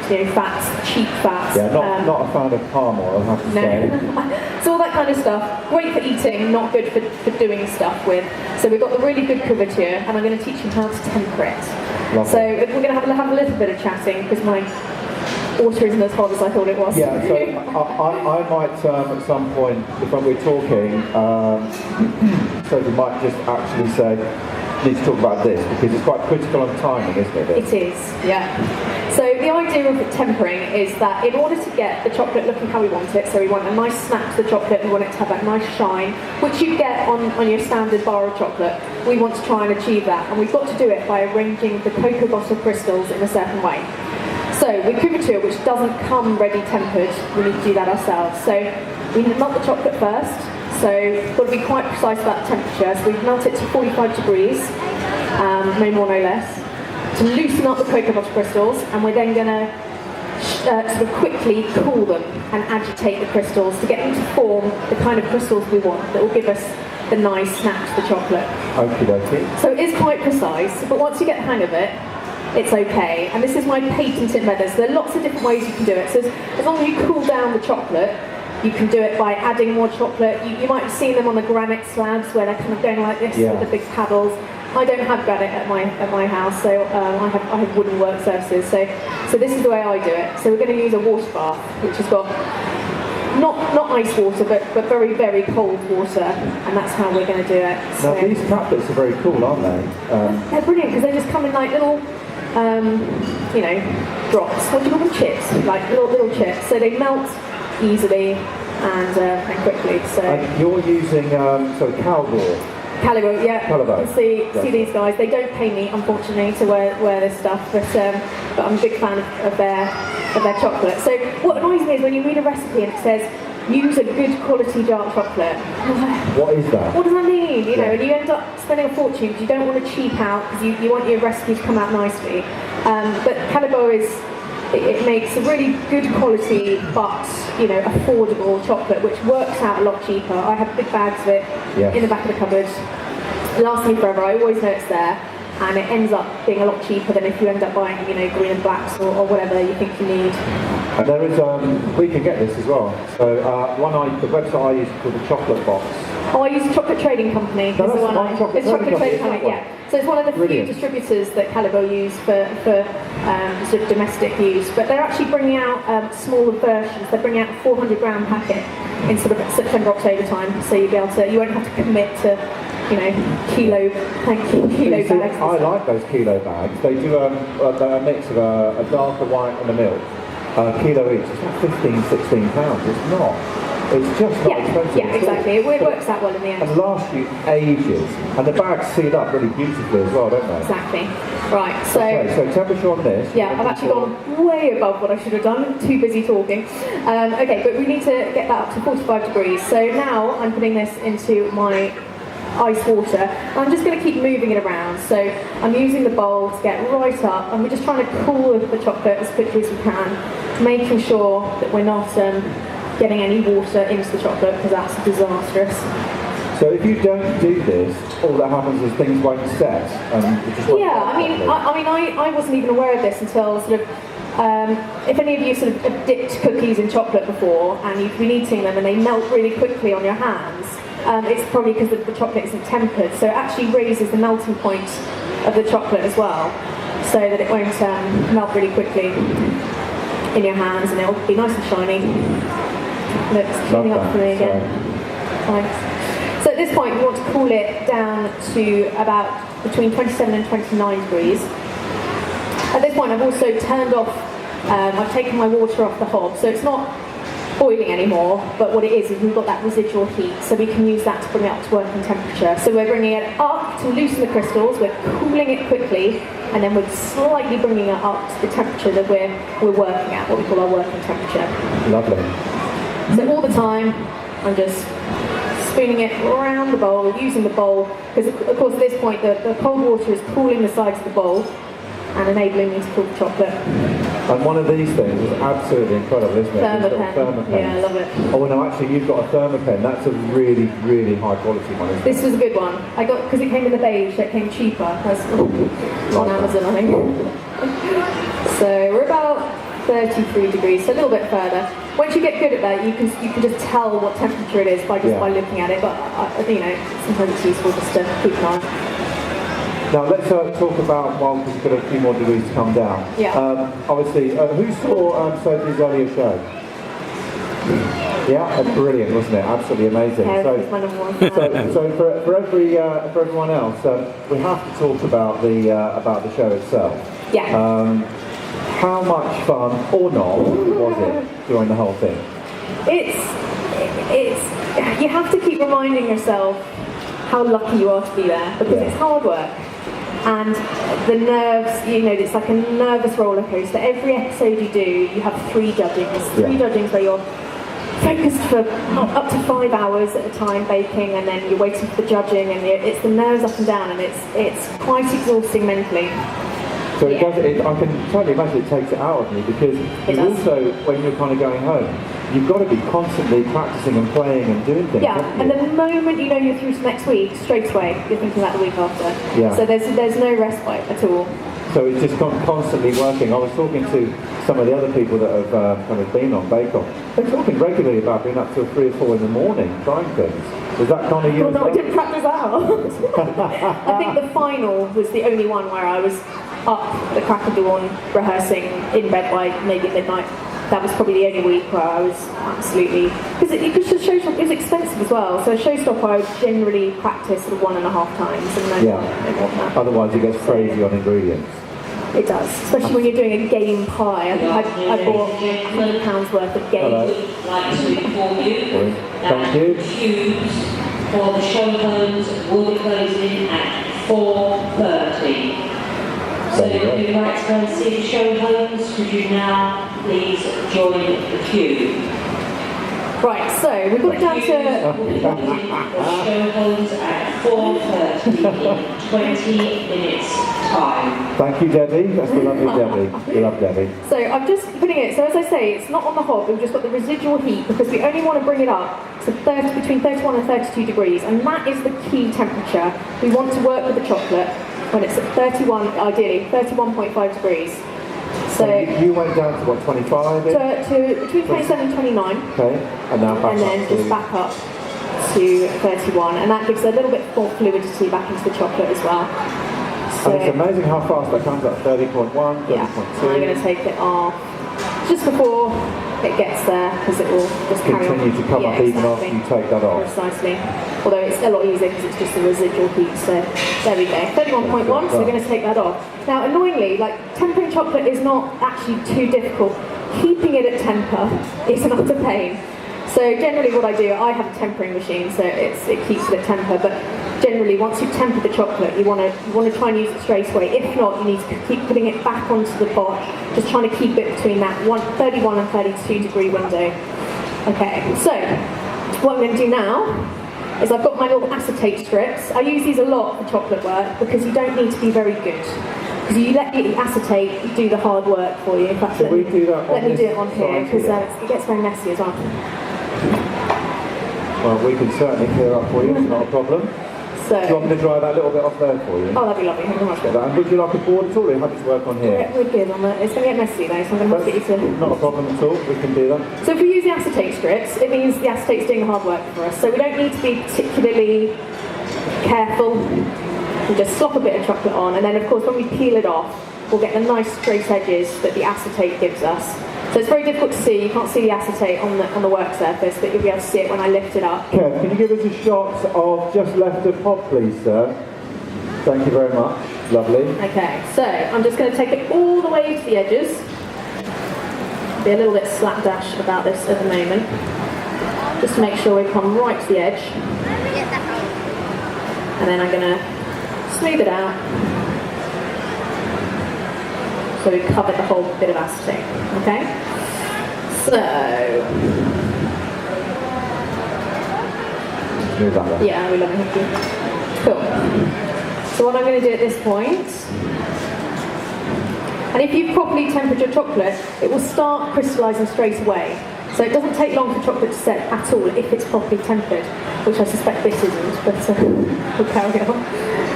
fats, cheap fats. Yeah, not a fan of palm oil, I have to say. So all that kind of stuff, great for eating, not good for doing stuff with. So we've got the really good couverture, and I'm going to teach you how to temper it. Lovely. So we're going to have a little bit of chatting, because my water isn't as hot as I thought it was. Yeah, so I might at some point, if we're talking, Sophie might just actually say, need to talk about this, because it's quite critical on timing, isn't it? It is, yeah. So the idea of tempering is that in order to get the chocolate looking how we want it, so we want a nice snap to the chocolate, we want it to have that nice shine, which you get on your standard bar of chocolate, we want to try and achieve that. And we've got to do it by arranging the cocoa butter crystals in a certain way. So with couverture, which doesn't come ready tempered, we need to do that ourselves. So we melt the chocolate first, so we've got to be quite precise about the temperature. So we melt it to 45 degrees, no more, no less, to loosen up the cocoa butter crystals, and we're then going to sort of quickly cool them and agitate the crystals to get them to form the kind of crystals we want that will give us the nice snap to the chocolate. Okie dokie. So it is quite precise, but once you get the hang of it, it's okay. And this is my patented method. So there are lots of different ways you can do it. So as long as you cool down the chocolate, you can do it by adding more chocolate. You might have seen them on the granite slabs where they're kind of going like this with the big paddles. I don't have granite at my house, so I have wooden work surfaces. So this is the way I do it. So we're going to use a water bath, which has got not ice water, but very, very cold water, and that's how we're going to do it. So now these tablets are very cool, aren't they? They're brilliant because they just come in like little, drops. What do you call them? Chips, like little chips. So they melt easily and quickly. So and you're using Calibo, yeah. Calibo. See these guys. They don't pay me, unfortunately, to wear this stuff, but I'm a big fan of their chocolate. So what annoys me is when you read a recipe and it says use a good quality dark chocolate. What is that? What does that mean? You know, and you end up spending a fortune because you don't want to cheap out because you want your recipe to come out nicely. But Calibo it makes a really good quality but affordable chocolate, which works out a lot cheaper. I have big bags of it in the back of the cupboard. It lasts me forever. I always know it's there, and it ends up being a lot cheaper than if you end up buying green and blacks or whatever you think you need. And there is we can get this as well. So the website I use is called the Chocolate Box. Oh, I use a Chocolate Trading Company. No, that's one. Chocolate Trading Company, yeah. So it's one of the few distributors that Calibo use for sort of domestic use. But they're actually bringing out smaller versions. They're bringing out a 400 gram packet in sort of September, October time. So you won't have to commit to kilo bags. I like those kilo bags. They do a mix of a darker white and a milk. Kilo each. It's like 15, 16 pounds. It's not. It's just not expensive. Yeah, exactly. It works out well in the end. And lasts you ages. And the bags seal up really beautifully as well, don't they? Exactly. Right, so... Okay, so temperature on this... Yeah, I've actually gone way above what I should have done. I'm too busy talking. Okay, but we need to get that up to 45 degrees. So now I'm putting this into my ice water. And I'm just going to keep moving it around. So I'm using the bowl to get right up. And we're just trying to cool the chocolate as quickly as we can, making sure that we're not... getting any water into the chocolate, because that's disastrous. So if you don't do this, all that happens is things won't set. I wasn't even aware of this until sort of, if any of you sort of have dipped cookies in chocolate before and you've been eating them and they melt really quickly on your hands, it's probably because the chocolate isn't tempered. So it actually raises the melting point of the chocolate as well, so that it won't melt really quickly in your hands, and it'll be nice and shiny. It's cleaning up for me again. Thanks. So at this point, we want to cool it down to about between 27 and 29 degrees. At this point, I've also turned off, I've taken my water off the hob, so it's not boiling anymore, but what it is we've got that residual heat, so we can use that to bring it up to working temperature. So we're bringing it up to loosen the crystals, we're cooling it quickly, and then we're slightly bringing it up to the temperature that we're working at, what we call our working temperature. Lovely. So all the time, I'm just spooning it around the bowl, using the bowl, because of course at this point the cold water is cooling the sides of the bowl and enabling me to cool the chocolate. And one of these things is absolutely incredible, isn't it? Thermopen. Yeah, I love it. Oh no, actually you've got a thermopen. That's a really, really high quality one, isn't it? This was a good one. I got, because it came in the beige, so it came cheaper. That's on Amazon, I think. So we're about 33 degrees, so a little bit further. Once you get good at that, you can just tell what temperature it is by looking at it. But you know, sometimes it's useful just to keep an eye. Now let's talk about, well, because we've got a few more degrees to come down. Yeah. Obviously, who saw Sophie's earlier show? Yeah, that's brilliant, wasn't it? Absolutely amazing. Yeah, so, it's my number one fan. so for everyone else, we have to talk about the show itself. Yeah. How much fun or not was it during the whole thing? It's you have to keep reminding yourself how lucky you are to be there, because it's hard work. And the nerves, you know, it's like a nervous roller coaster. Every episode you do, you have 3 judgings. 3 judgings where you're focused for up to 5 hours at a time baking, and then you're waiting for the judging, and it's the nerves up and down, and it's quite exhausting mentally. So it does. I can totally imagine it takes it out of me, because you also, when you're kind of going home, you've got to be constantly practicing and playing and doing things. Yeah, and the moment you know you're through to next week, straight away you're thinking about the week after. Yeah. So there's no respite at all. So it's just constantly working. I was talking to some of the other people that have kind of been on Bake Off. They're talking regularly about being up till 3 or 4 in the morning trying things. Is that kind of you? Well, no, I didn't practice out. I think the final was the only one where I was up at the crack of dawn rehearsing, in bed by maybe midnight. That was probably the only week where I was absolutely, because the showstopper is expensive as well. So a showstopper I would generally practice sort of 1.5 times, and then Otherwise it gets crazy on ingredients. It does, especially when you're doing a game pie. I think I bought £100 worth of game. Hello. Like to inform you Thank you. queues for the show homes will be closing at 4:30. So if you'd like to go and see the show homes, could you now please join the queue? Right, so we've got it down to... The show homes at 4:30 in 20 minutes time. Thank you, Debbie. That's the lovely Debbie. We love Debbie. So I'm just putting it, so as I say, it's not on the hob, we've just got the residual heat, because we only want to bring it up to between 31 and 32 degrees, and that is the key temperature. We want to work with the chocolate when it's at 31, ideally 31.5 degrees. So you went down to what, 25? to between 27 and 29. Okay, and now back And then up just to... back up to 31, and that gives a little bit more fluidity back into the chocolate as well. So, and it's amazing how fast that comes up, 30.1, 30.2. yeah, I'm going to take it off just before it gets there, because it will just carry on. Continue to come up even after you take that off. Precisely. Although it's a lot easier because it's just the residual heat. So there we go, 31.1. So we're going to take that off. Now, annoyingly, like, tempering chocolate is not actually too difficult. Keeping it at temper is an utter pain. So generally, what I do, I have a tempering machine, so it keeps it at temper. But generally, once you've tempered the chocolate, you want to try and use it straight away. If not, you need to keep putting it back onto the pot, just trying to keep it between that 31 and 32 degree window. Okay, so what I'm going to do now is I've got my little acetate strips. I use these a lot for chocolate work because you don't need to be very good. Because you let the acetate do the hard work for you. In fact, let me do it on here, because it gets very messy as well. Well, we can certainly clear up for you, it's not a problem. So, Do you want me to dry that little bit off there for you? oh, that'd be lovely. Thank you very much. And would you like a board at all, or are you happy to work on here? We're good on that. It's going to get messy though, so I'm going to have to get you to... Not a problem at all, we can do that. So if we use the acetate strips, it means the acetate's doing the hard work for us. So we don't need to be particularly careful. We just slop a bit of chocolate on, and then of course when we peel it off, we'll get the nice straight edges that the acetate gives us. So it's very difficult to see. You can't see the acetate on the work surface, but you'll be able to see it when I lift it up. Kev, can you give us a shot of just left of pod, please, sir? Thank you very much. Lovely. Okay, so I'm just going to take it all the way to the edges. Be a little bit slapdash about this at the moment, just to make sure we come right to the edge. And then I'm going to smooth it out, so we've covered the whole bit of acetate. Okay? So... Smooth that there. yeah, we love it. Thank you. Cool. So what I'm going to do at this point, and if you've properly tempered your chocolate, it will start crystallising straight away. So it doesn't take long for chocolate to set at all if it's properly tempered, which I suspect this isn't, but we'll carry on.